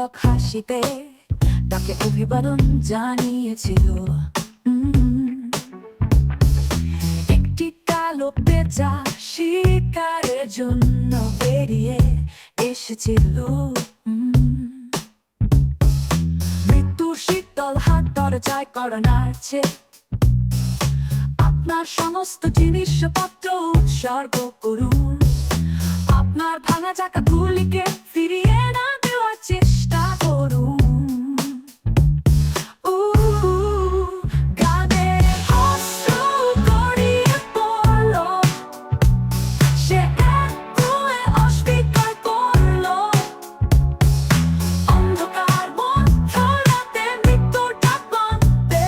তক হাসিতে তাকে অভিবাদন জানিয়েছিল। একটি কালো পেঁচা শিকারের জন্য বেরিয়ে এসেছিল। মৃত্যুর শীতল হাত দরজায় করা নাড়ছে। আপনার সমস্ত জিনিসপত্র উৎসর্গ করুন। আপনার ভাঙা চাকাগুলিকে ফিরিয়ে না দেওয়ার চেষ্টা করুন। গানের অস্ত্র গড়িয়ে পড়ল, সে এক কুঁয়ে অস্বীকার করল। অন্ধকার মধ্য রাতে মৃত্যুর ডাক বন্ধে।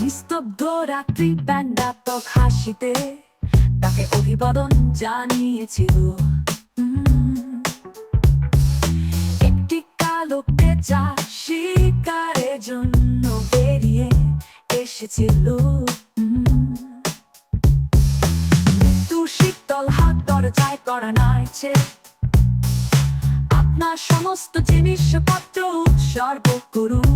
নিস্তব্ধ রাত্রি ব্যঙ্গাত্মক হাসিতে তাকে অভিবাদন জানিয়েছিল। একটি কালো পেঁচা শিকারের জন্য বেরিয়ে এসেছিল। মৃত্যুর শীতল হাত দরজায় করা নাড়ছে। আপনার সমস্ত জিনিসপত্র উৎসর্গ করুন।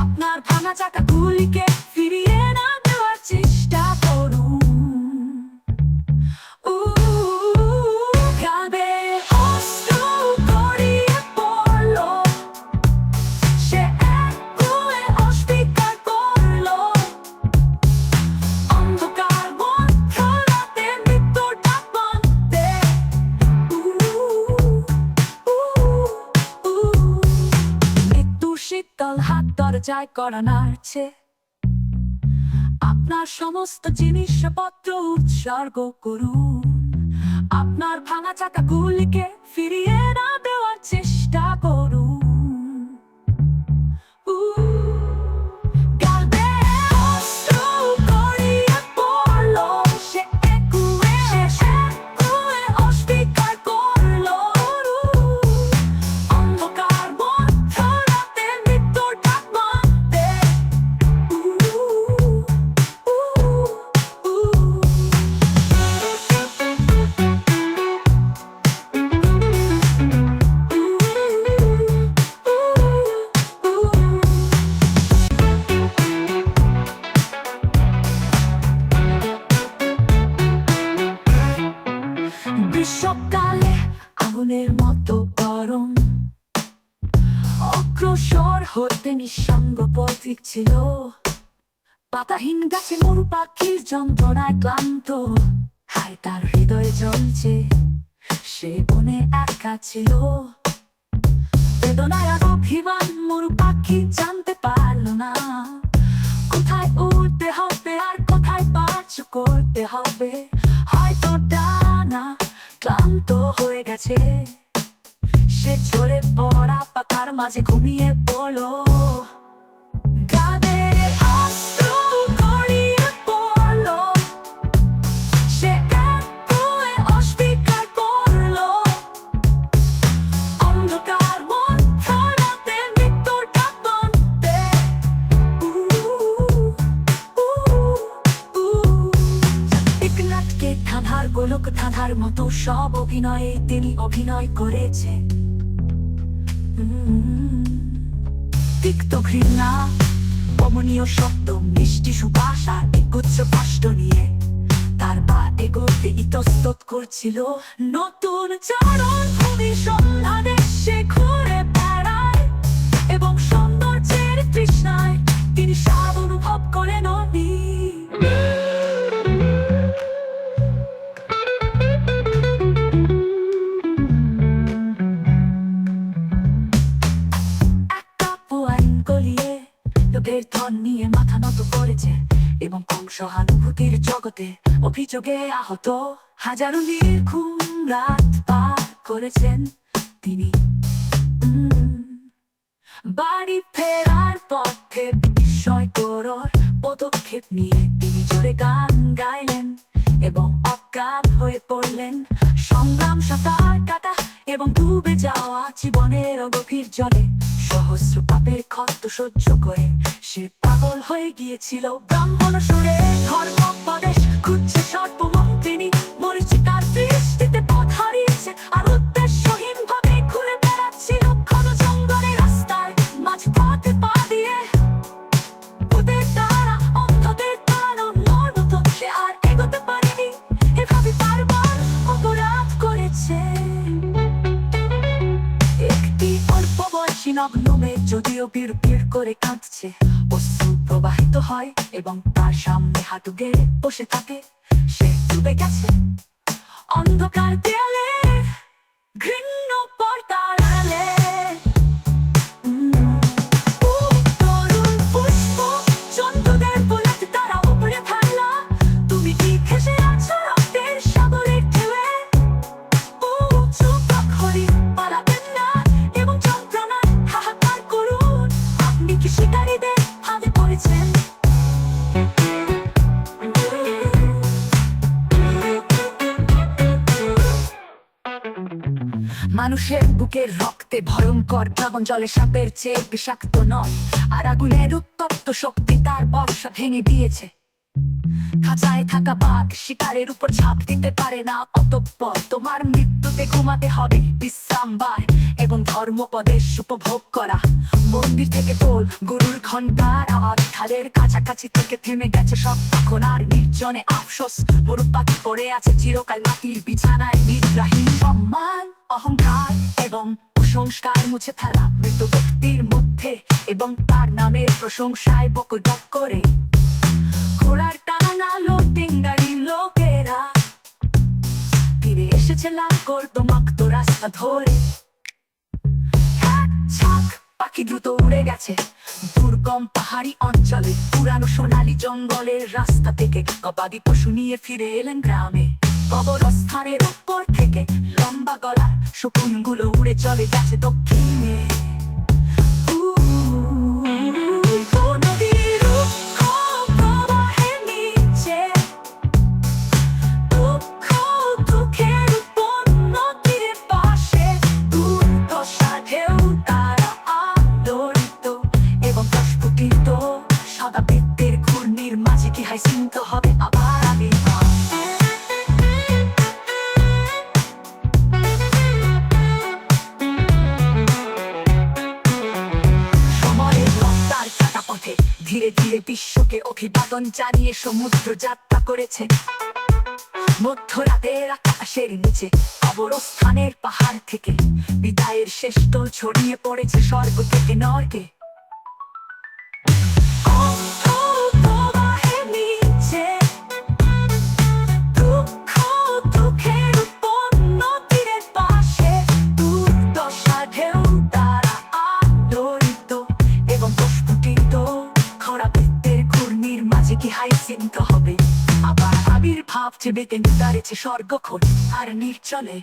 আপনার ভাঙা চাকাগুলিকে ফিরিয়ে না দেওয়ার চেষ্টা করুন। গানের অস্ত্র গড়িয়ে পড়ল, সে এক কুঁয়ে অস্বীকার করল। অন্ধকার মধ্য রাতে মৃত্যুর ডাক বন্ধে। মৃত্যুর শীতল হাত দরজায় করা নাড়ছে। আপনার সমস্ত জিনিসপত্র উৎসর্গ করুন। আপনার ভাঙা চাকাগুলিকে ফিরিয়ে না দেওয়ার চেষ্টা করুন। গানের অস্ত্র গড়িয়ে পড়ল, সে এক কুঁয়ে অস্বীকার করল। অন্ধকার মধ্য রাতে মৃত্যুর ডাক বন্ধে। গ্রীষ্মকালে আগুনের মতো গরম, অগ্রসর হতে নিঃসঙ্গ পথিক ছিল। পাতাহীন গাছে মরু পাখির যন্ত্রণায় ক্লান্ত, হায় তার হৃদয়ে জ্বলছে, সে বনে একা ছিল। বেদনায় আর অভিমান মরু পাখি জানতে পারল না, কোথায় উঠতে হবে আর কোথায় পার্শ্ব করতে হবে। হয়তো ডানা ক্লান্ত হয়ে গেছে, সে ঝরে পড়া পাতার মাঝে ঘুমিয়ে পড়ল। গানের অস্ত্র গড়িয়ে পড়ল, সে এক কুঁয়ে অস্বীকার করল। অন্ধকার মধ্য রাতে মৃত্যুর ডাক বন্ধে। এক নাটকে ধাঁধার গোলক ধাঁধার মতো সব অভিনয়ে তিনি অভিনয় করেছে। তিক্ত ঘৃণা, কমনীয় শব্দ, মিষ্টি সুবাস আর একগুচ্ছ কষ্ট নিয়ে তার পা এগোতে ইতস্তত করছিল। নতুন চারণভূমির সন্ধানে সে ঘুরে বেড়ায় এবং সৌন্দর্যের তৃষ্ণায় তিনি স্বাদ অনুভব করেন। লোভের ধন নিয়ে মাথা নত করেছে এবং কম সহানুভূতির জগতে অভিযোগে আহত হাজারো নির্ঘুম রাত পার করেছেন তিনি। বাড়ি ফেরার পথে বিস্ময়কর পদক্ষেপ নিয়ে তিনি জোরে গান গাইলেন এবং অজ্ঞান হয়ে পড়লেন। সংগ্রাম সাঁতার কাটা এবং ডুবে যাওয়া জীবনের গভীর জলে সহস্র পাপের ক্ষত সহ্য করে সে পাগল হয়ে গিয়েছিল ব্রাহ্মণ সুরে ধর্মোপদেশ খুঁজছে সর্বমন্ত্রিনী মরিচিকার দৃষ্টিতে পথ হারিয়েছে আর উদ্দেশ্যহীন ভাবে ঘুরে বেড়াচ্ছিল ঘন জঙ্গলের রাস্তায় মাঝ পথে পা দিয়ে ওদের দ্বারা অন্ধদের দ্বারা মতো সে আর এগোতে পারেনি এভাবে বারবার অপরাধ করেছে একটি অল্প বয়সী নগ্ন মেয়ে যদিও বিড় বিড় করে কাঁদছে অশ্রু প্রবাহিত হয় এবং তার সামনে হাঁটু গেড়ে বসে থাকে সে ডুবে গেছে অন্ধকার দেয়ালে ঘৃণ্য পর্দার আড়ালে তরুণ পুষ্প চন্দ্রদের বলেছে তারা উপরে থাকলা তুমি কি ঘেঁষে আছো রক্তের সাগরের ঢেউয়ে চুপ হরি পালাবেন না এবং যন্ত্রণায় হাহাকার করুন আপনি কি শিকারীদের হাতে পড়েছেন মানুষের বুকের রক্তে ভয়ঙ্কর দ্রাবণ জলে সাপের চেয়ে বিষাক্ত নয় আর আগুনের উত্তপ্ত শক্তি তার বর্ষা ভেঙে দিয়েছে খাঁচায় থাকা বাঘ শিকারের উপর ঝাঁপ দিতে পারে না অতঃপর তোমার মৃত্যুতে ঘুমাতে হবে বিশ্রাম বায় এবং ধর্মোপদেশ উপভোগ করা মন্দির থেকে টোল গুরুর ঘণ্টার আওয়াজ খালের কাছাকাছি থেকে থেমে গেছে সব এখন আর নির্জনে আফসোস মরু পাখি পড়ে আছে চিরকাল মাটির বিছানায় নিদ্রাহীন সম্মান অহংকার এবং কুসংস্কার মুছে ফেলা মৃত ব্যক্তির মধ্যে এবং তার নামের প্রশংসায় বকডক করে ঘোড়ার টানা লোটিংগাড়ি লোকেরা ফিরে এসেছে লাল কর্দমাক্ত রাস্তা ধরে ছাক পাখি দ্রুত উড়ে গেছে দুর্গম পাহাড়ি অঞ্চলে পুরানো সোনালী জঙ্গলের রাস্তা থেকে গবাদি পশু নিয়ে ফিরে এলেন গ্রামে কবরস্থানের উপর থেকে লম্বা গলার শকুনগুলো উড়ে চলে গেছে দক্ষিণে হবে আবার আমি সময়ের রফতার কাটা পথে ধীরে ধীরে বিশ্বকে অভিবাদন জানিয়ে সমুদ্র যাত্রা করেছে মধ্যরাতের আকাশের নিচে কবরস্থানের পাহাড় থেকে বিদায়ের শেষ টোল ছড়িয়ে পড়েছে স্বর্গ থেকে নরকে হবে আবার আবির্ভাব চেবে দাঁড়িয়েছে স্বর্গক্ষণ আর নির্জলে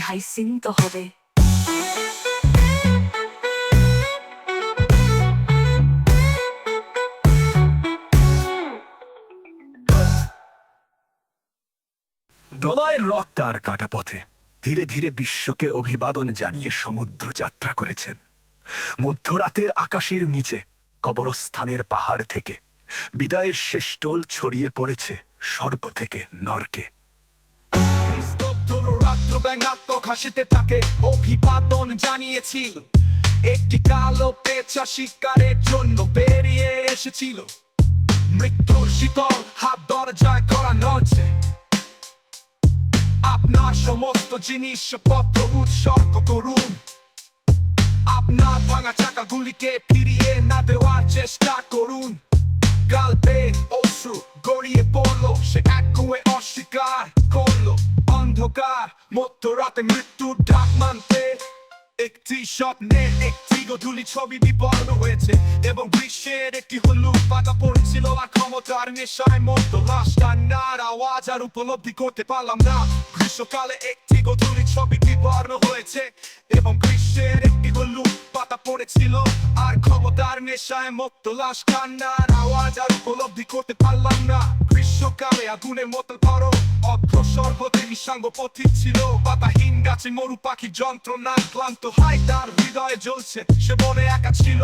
হাইসিন্ত হবে দোলায় রক্তার কাটা পথে ধীরে ধীরে বিশ্বকে অভিবাদন জানিয়ে সমুদ্র যাত্রা করেছেন মধ্যরাতের আকাশের নিচে কবরস্থানের পাহাড় থেকে বিদায়ের শেষ টোল ছড়িয়ে পড়েছে স্বর্গ থেকে নরকে হাসিতে তাকে অভিবাদন জানিয়েছিল একটি কালো পেঁচা শিকারের জন্য বেরিয়ে এসেছিল মৃত্যুর শীতল হাত দরজায় করা নড়ছে আপনার সমস্ত জিনিসপত্র উৎসর্গ করুন আপনার ভাঙা চাকাগুলিকে ফিরিয়ে না দেওয়ার চেষ্টা করুন গালবে অশ্রু গড়িয়ে পড়লো সে এক কুয়ে অস্বীকার করলো অন্ধকার মধ্যরাতে মৃত্যুর ডাক মানতে একটি স্বপ্নের একটি গধূলি ছবি বিবর্ণ হয়েছে এবং গ্রীষ্মের একটি হলুদ পাতা পড়েছিল আর ক্ষমতার নেশায় মতো লাশ কান্নার আওয়াজ আর উপলব্ধি করতে পারলাম না। গ্রীষ্মকালে একটি গধূলি ছবি বিবর্ণ হয়েছে এবং গ্রীষ্মের একটি হলুদ পাতা পড়েছিল আর ক্ষমতার নেশায় মতো লাশ কান্নার আওয়াজ আর উপলব্ধি করতে পারলাম না। গ্রীষ্মকালে আগুনের মতো ধরো অগ্রসর হতে নিঃসঙ্গ পথিক ছিল পাতাহীন গাছে মরু পাখি যন্ত্রণায় ক্লান্ত হাই তার হৃদয়ে জ্বলছে সে বনে একা ছিল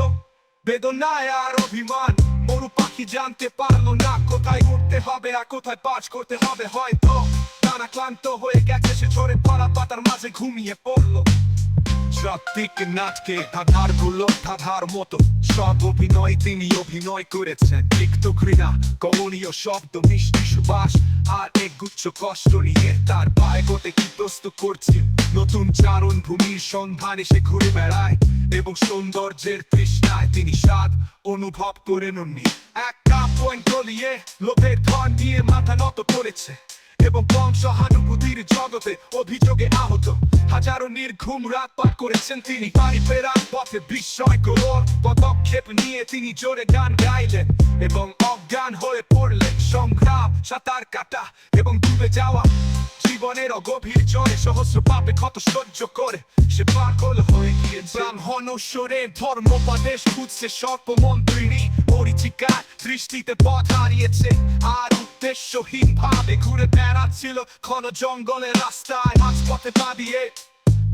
বেদনায় আর অভিমান। মরু পাখি জানতে পারলো না কোথায় উঠতে হবে আর কোথায় পাঁচ করতে হবে, হয়তো টানা ক্লান্ত হয়ে গেছে সে ঝরে পড়া পাতার মাঝে ঘুমিয়ে পড়লো। সত্যিক নাটকে ধাঁধার মতো সব অভিনয় তিনি অভিনয় করেছেন। তিক্ত ঘৃণা, কমনীয় শব্দ, মিষ্টি সুবাস আর এক গুচ্ছ কষ্ট নিয়ে তার পায়ে গতে কি প্রস্তুত করছে। নতুন চারণ ভূমির সন্ধানে সে ঘুরে বেড়ায় এবং সৌন্দর্যের তৃষ্ণায় তিনি স্বাদ অনুভব করে নেননি। এক কাপ ওয়াইন গলিয়ে লোভের ধন দিয়ে মাথা নত করেছে এবং কম সহানুভূতির জগতে অভিযোগে আহত হাজারো নির্ঘুম রাত পার করেছেন তিনি। বাড়ি ফেরার পথে বিস্ময়কর পদক্ষেপ নিয়ে তিনি জোরে গান গাইলেন এবং অজ্ঞান হয়ে পড়লেন। সংগ্রাম, সাঁতার কাটা এবং ডুবে যাওয়া জীবনের অগভীর জলে সহস্র পাপে ক্ষত সহ্য করে সে পাগল হয়ে গিয়েছে। ব্রাহ্মণ ঐশ্বরে ধর্মোপদেশ খুঁজছে সর্পমন্ত্রিণী পরিচিকা দৃষ্টিতে পথ হারিয়েছে আর উদ্দেশ্যহীন ভাবে ঘুরে বেড়াচ্ছিল ঘন জঙ্গলের রাস্তায় মাঝপথে পা দিয়ে।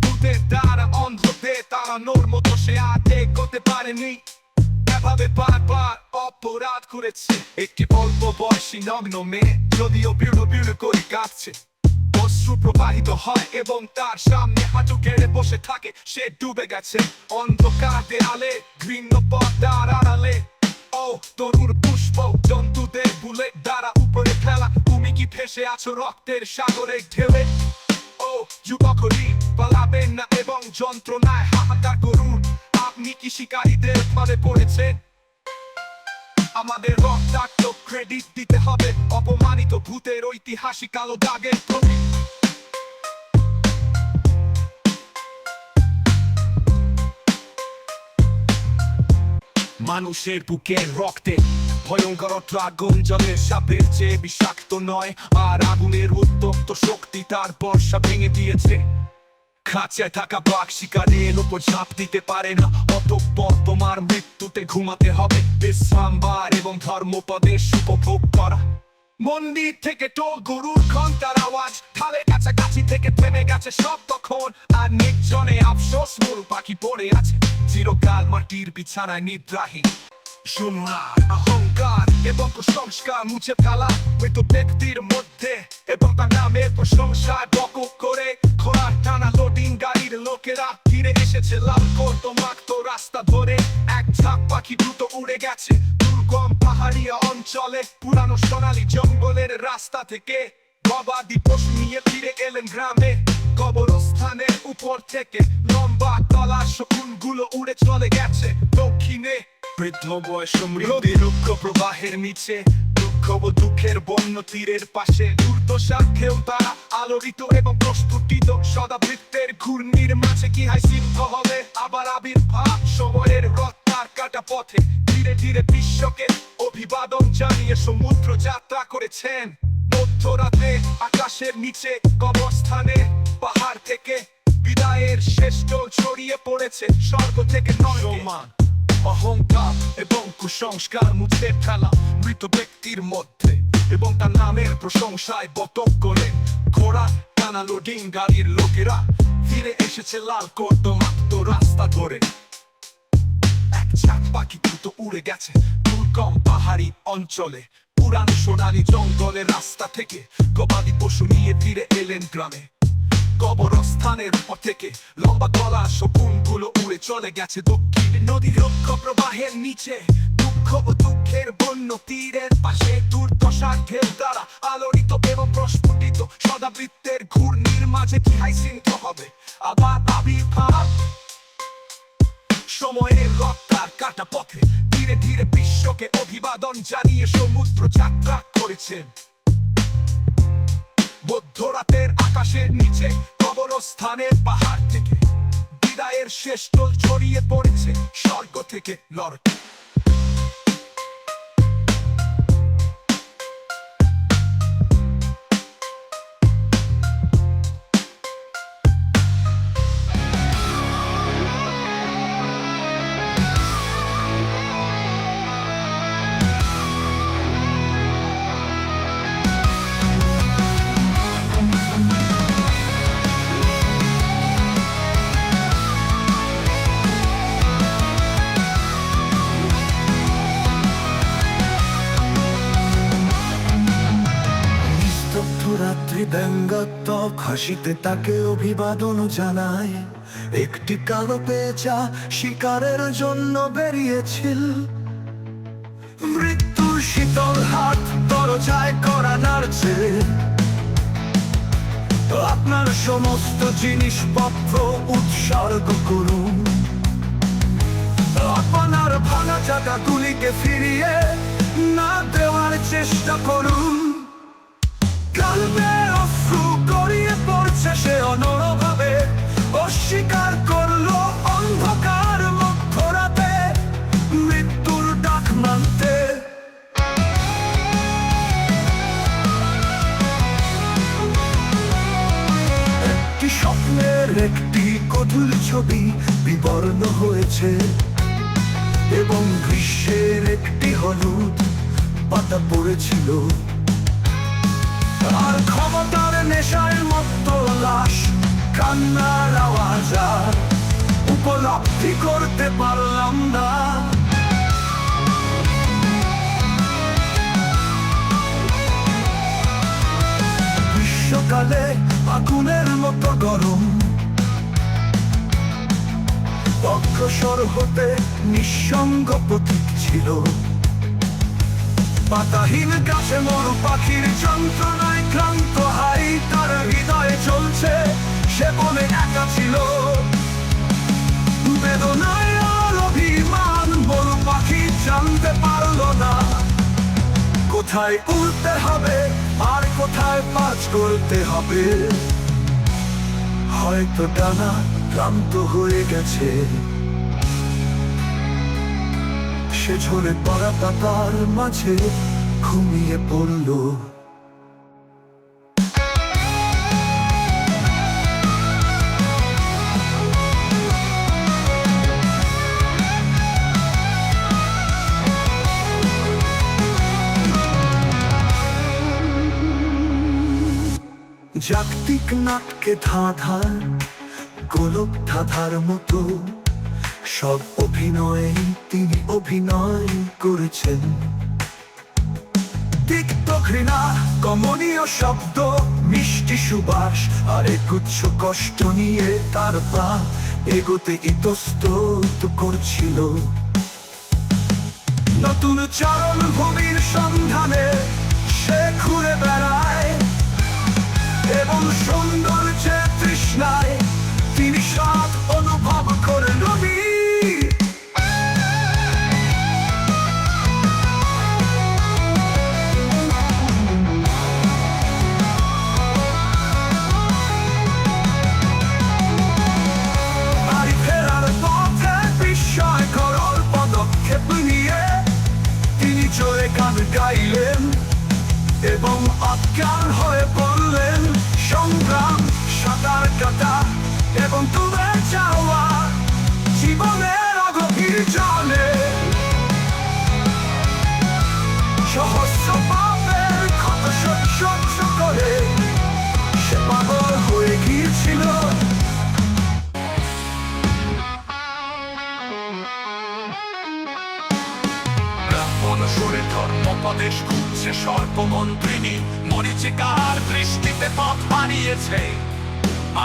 ভূতের দ্বারা অন্ধদের তাড়ানোর মতো সে আর এগোতে পারেনি, এভাবে বারবার অপরাধ করেছে। একটি অল্প বয়সী নগ্ন মেয়ে যদিও বিড় করে কাঁদছে, অশ্রু প্রবাহিত হয় এবং তার সামনে হাঁটু গেড়ে বসে থাকে। সে ডুবে গেছে অন্ধকার দেয়ালে, ঘৃণ্য পর্দার আড়ালে। ও তরুর পুষ্প জন্তুদের বুলেট দ্বারা উপরে ফেলা, তুমি কি ভেসে আছো রক্তের সাগরে ঢেউে? ও যুবকরি পালাবেন না এবং যন্ত্রণায় হাহাকার করুন, আপনি কি শিকারীদের ফাঁদে পড়েছেন? আমাদের রক্তাক্ত ক্রেডিট দিতে হবে অপমানিত ভূতের ঐতিহাসিক কালো দাগের প্রতি। মানুষের বুকের রক্তে ভয়ঙ্কর আগুন জলের সাপের চেয়ে বিষাক্ত নয়, আর আগুনের উত্তপ্ত শক্তি তার বর্ষা ভেঙে দিয়েছে। খাঁচায় থাকা বাঘ শিকারের উপর ঝাঁপ দিতে পারে না, অতঃপর তোমার মৃত্যুতে ঘুমাতে হবে বিশ্রামবার এবং ধর্মপদের উপভোগ করা। মন্দির থেকে টোল গরুর ঘন্টার আওয়াজ, ঢালের কাছাকাছি থেকে থেমে গেছে সব তখন, আর নির্জনে আফসোস মরু পাখি পড়ে আছে চিরকাল মাটির বিছানায় নিদ্রাহীন। সোনার অহংকার এবং কুসংস্কার মুছে ফেলা মৃত ব্যক্তির মধ্যে এবং তার নামের প্রশংসায় বক করে ঘোড়ার টানা লোডিং গাড়ির লোকেরা ফিরে এসেছে লাল কর্তমাক্ত রাস্তা ধরে। এক ঝাঁক পাখি দ্রুত উড়ে গেছে দুর্গম পাহাড়ি অঞ্চলে, পুরানো সোনালী জঙ্গলের রাস্তা থেকে গবাদি পশু নিয়ে ফিরে এলেন গ্রামে। কবরস্থানের উপর থেকে লম্বা তলা শকুনগুলো উড়ে চলে গেছে দক্ষিণে। বৃদ্ধ বয়স সমৃদ্ধি রুক্ষ প্রবাহের নিচে, দুঃখ ও দুঃখের বন্য তীরের পাশে দুর্দশার ঢেউ তারা আলোড়িত এবং প্রস্ফুটিত সদাবৃত্তের ঘূর্ণির মাঝে কি হাসিন্ত হবে আবার আবির্ভাব সময়ের রত্নার কাটা পথে। ধীরে ধীরে বিশ্বকে অভিবাদন জানিয়ে সমুদ্র যাত্রা করেছেন। মধ্যরাতে আকাশের নিচে কবরস্থানে পাহাড় থেকে বিদায়ের শেষ ঢোল ছড়িয়ে পড়েছে স্বর্গ থেকে নরকে। অহংকার এবং কুসংস্কার মুছে ফেলা মৃত ব্যক্তির মধ্যে এবং তার নামের প্রশংসায় বকবক করে ঘোড়া টানা লোডিং গাড়ির লোকেরা ফিরে এসেছে লাল কর্দমাক্ত রাস্তা ধরে। এক ঝাঁক পাখি দ্রুত উড়ে গেছে দুর্গম পাহাড়ি অঞ্চলে, পুরানো সোনালী জঙ্গলের রাস্তা থেকে গবাদি পশু নিয়ে ফিরে এলেন গ্রামে। কবরস্থানের পর থেকে লম্বা গলা শকুনগুলো উড়ে চলে গেছে দক্ষিণে। নদীর রুক্ষ প্রবাহের নিচে দুঃখ ও দুঃখের বন্য তীরের পাশে দুর্দশার ঢেউ দ্বারা আলোড়িত এবং প্রস্ফুটিত সদাবৃত্তের ঘূর্ণির মাঝে কি হাসিন্ত হবে আবার আবির্ভাব সময়ের রক্তার কাটা পথে। ধীরে ধীরে বিশ্বকে অভিবাদন জানিয়ে সমুদ্র যাত্রা করেছেন। মধ্যরাতের আকাশের নিচে কবরস্থানের পাহাড় থেকে বিদায়ের শেষ টোল ছড়িয়ে পড়েছে স্বর্গ থেকে নরকে। রাত্রি ব্যঙ্গাত্মক হাসিতে তাকে অভিবাদন জানায়। একটি কালো পেঁচা শিকারের জন্য বেরিয়েছিল। মৃত্যুর শীতল হাত দরজায় করা নাড়ছে। আপনার সমস্ত জিনিসপত্র উৎসর্গ করুন, আপনার ভাঙা জায়গাগুলিকে ফিরিয়ে না দেওয়ার চেষ্টা করুন। কালবে অশ্রু গড়িয়ে পড়ছে, সে অনড়ভাবে অস্বীকার করলো অন্ধকার মধ্যরাতে মৃত্যুর ডাক মানতে। একটি স্বপ্নের একটি কঠোর ছবি বিবর্ণ হয়েছে এবং গ্রীষ্মের একটি হলুদ পাতা পড়েছিল। আর ক্ষমতার নেশার মতো লাশ কান্নার আওয়াজ আর উপলব্ধি করতে পারলাম না। গ্রীষ্মকালে আগুনের মতো গরম অগ্রসর হতে নিঃসঙ্গ প্রতীক ছিল। পাতাহীন গাছে মরু পাখির যন্ত্রণায় ক্লান্ত হাই তার হৃদয়ে চলছে, সে বলে একা ছিল। বেদনায় আর অভিমান মরু পাখি জানতে পারলো না কোথায় উড়তে হবে আর কোথায় পাঁচ করতে হবে। হয়তো ডানা ক্লান্ত হয়ে গেছে, সে ঝরে পড়া পাতার মাঝে ঘুমিয়ে পড়ল। জাগতিক নাটকে ধাঁধার গোলক ধাঁধার মতো সব অভিনয়ে তিনি অভিনয় করেছেন। তিক্ত ঘৃণা, কমনীয় শব্দ, মিষ্টি সুবাস আর একগুচ্ছ কষ্ট নিয়ে তার পা এগোতে ইতস্তত করছিল। নতুন চারণ ভূমির সন্ধানে সে ঘুরে বেড়ায় এবং সৌন্দর্যে তৃষ্ণায় তিনি স্বাদ অনুভব করে নবী। বাড়ি ফেরার পথে বিস্ময়কর পদক্ষেপ নিয়ে তিনি জোরে গান গাইলেন এবং অজ্ঞান হয়ে পড়লেন। সংগ্রাম, সাঁতার কাটা এবং ডুবে যাওয়া জীবনের অগভীর জলে সহস্র পাপের ক্ষত সহ্য করে সে পাগল হয়ে গিয়েছিল। ব্রাহ্মণসুরের ধর্মোপদেশ খুঁজছে সর্পমন্ত্রিনী, মরীচিকার দৃষ্টিতে পথ বানিয়েছে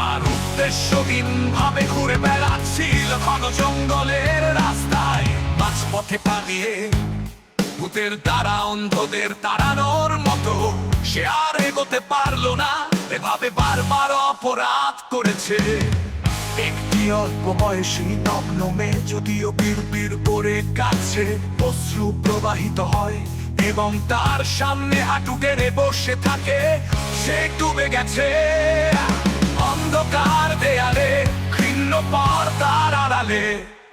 আর উদ্দেশ্যহীন ভাবে ঘুরে বেড়াচ্ছিল ঘন জঙ্গলের রাস্তায়। মাঝপথে পালিয়ে ভূতের দ্বারা অন্ধদের তাড়ানোর মতো সে আর এগোতে পারলো না, এভাবে বারবার অপরাধ করেছে। একটি অল্প বয়সী নগ্ন মেয়ে যদিও বিড়বিড় করে কাছে অশ্রু প্রবাহিত হয় এবং তার সামনে হাঁটু গেড়ে বসে থাকে। সে ডুবে গেছে অন্ধকার দেয়ালে, ঘৃণ্য শূন্য পর্দার আড়ালে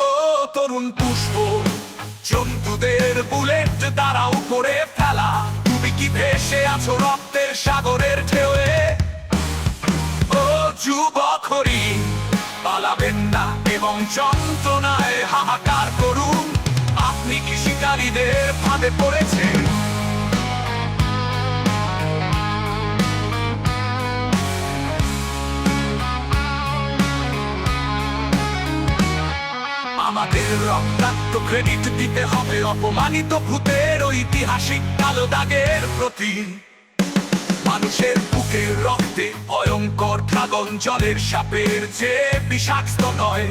ও তরুণ পুষ্প জন্তুদের বুলেট দ্বারা উপরে ফেলা তুমি কি ভেসে আছো রক্তের সাগরের ঢেউয়ে ও যুবক হরিণ পালাবেন না এবং যন্ত্রণায় হাহাকার করুন আপনি কি শিকারীদের ফাঁদে পড়েছেন আমাদের রক্তাক্ত ক্রেডিট দিতে হবে অপমানিত ভূতের ঐতিহাসিক কালো দাগের প্রতি মানুষের বুকের রক্তে ভয়ঙ্কর ড্রাগন জলের সাপের যে বিষাক্ত নয়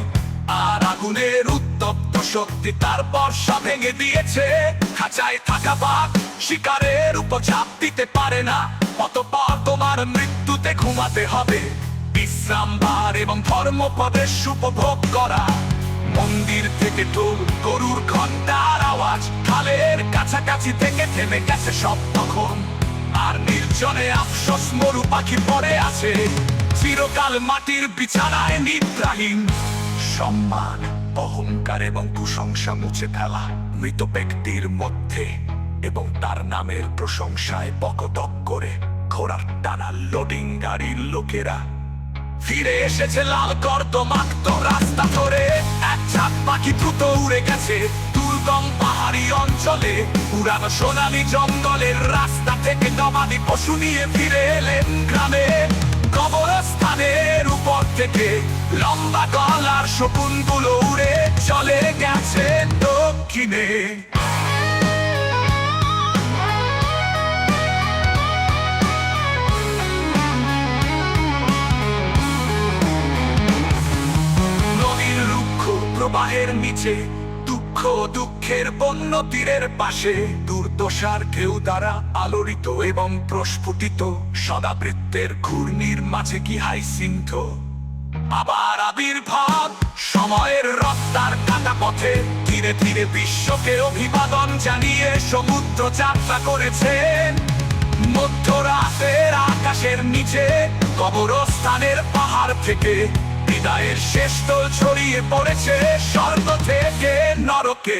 আর আগুনের উত্তপ্ত শক্তি তার বর্ষা ভেঙে দিয়েছে খাঁচায় থাকা বাঘ শিকারের উপচাপ দিতে পারে না অতঃপর তোমার মৃত্যুতে ঘুমাতে হবে বিশ্রামবার এবং ধর্মপদের উপভোগ করা মন্দির থেকে ঢোল গরুর ঘন্টার আওয়াজ খালের কাছাকাছি থেকে থেমে গেছে সব তখন আর নির্জনে আফসোস মরু পাখি পড়ে আছে চিরকাল মাটির বিছানায় নিদ্রাহীন সম্মান অহংকার এবং প্রশংসা মুছে ফেলা মৃত ব্যক্তির মধ্যে এবং তার নামের প্রশংসায় বকতক করে ঘোড়ার টানা লোডিং গাড়ির লোকেরা ফিরে এসেছে লাল কর্দমাক্ত রাস্তা ধরে এক ঝাঁক পাখি দ্রুত উড়ে গেছে দুর্গম পাহাড়ি অঞ্চলে পুরানো সোনালী জঙ্গলের রাস্তা থেকে গবাদি পশু নিয়ে ফিরে এলেন গ্রামে কবরস্থানের উপর থেকে লম্বা গলার শকুনগুলো উড়ে চলে গেছে দক্ষিণে প্রবাহের নিচে দুঃখ দুঃখের বন্য তীরের পাশে দুর্দশার ঢেউ দ্বারা আলোড়িত এবং প্রস্ফুটিত সদাবৃত্তের ঘূর্ণির মাঝে কি হাইসিন্থ আবার আবির্ভাব সময়ের রক্তার কাটা পথে ধীরে ধীরে বিশ্বকে অভিবাদন জানিয়ে সমুদ্র যাত্রা করেছেন মধ্যরাতের আকাশের নিচে কবরস্থানের পাহাড় থেকে বিদায়ের শেষ তোল ছড়িয়ে পড়েছে স্বর্গ থেকে নরকে